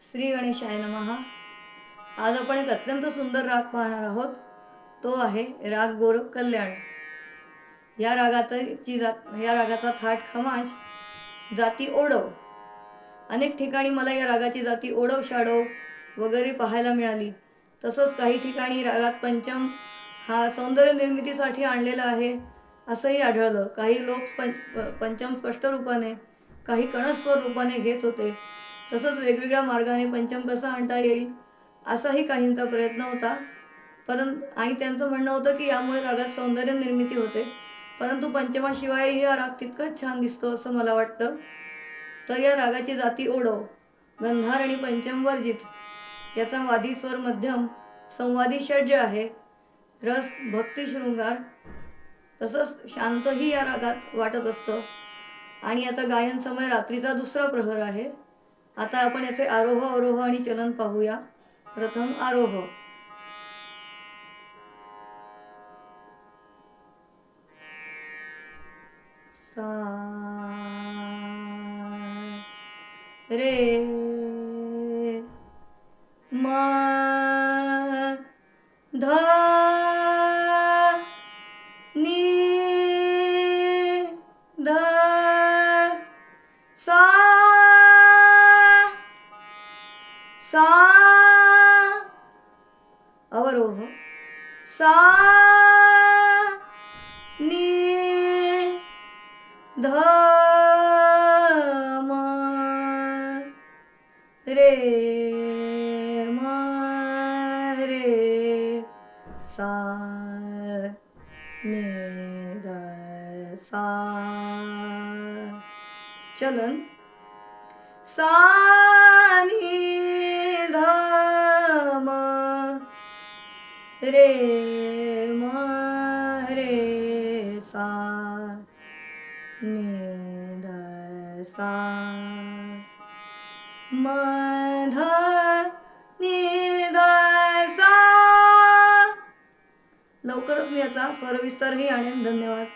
श्री गणेशाय नमः। आज आपण एक अत्यंत सुंदर राग पाहणार आहोत। तो आहे राग गोरख कल्याण। या रागाचा थाट खमाज, जाती ओढव। अनेक ठिकाणी मला या रागाची जाती ओढव शाडव वगैरे पाहायला मिळाली। तसंच काही ठिकाणी रागात पंचम हा सौंदर्य निर्मितीसाठी आणलेला आहे असंही आढळलं। काही लोक पंचम स्पष्ट रूपाने, काही कणस्वर रूपाने घेत होते। तसंच वेगवेगळ्या मार्गाने पंचम कसा आणता येईल असाही काहींचा प्रयत्न होता। आणि त्यांचं म्हणणं होतं की यामुळे रागात सौंदर्य निर्मिती होते, परंतु पंचमाशिवायही हा राग तितकाच छान दिसतो असं मला वाटतं। तर या रागाची जाती ओढव, गंधार आणि पंचम वर्जित, याचा वादी स्वर मध्यम, संवादी षड्ज आहे, रस भक्ती शृंगार, तसंच शांतही या रागात वाटत असतं। आणि याचा गायन समय रात्रीचा दुसरा प्रहर आहे। आता आपण याचे आरोह अवरोह आणि चलन पाहूया। प्रथम आरोह। सा रे मा धा नी धा सा सा अवरोह। सा नी ध म रे म रे सा नी ध सा। चलन सा नी ध म रे म रे सा नी ध सा म ध नी ध सा। लवकरच मी याचा स्वरविस्तारही आणेन। धन्यवाद।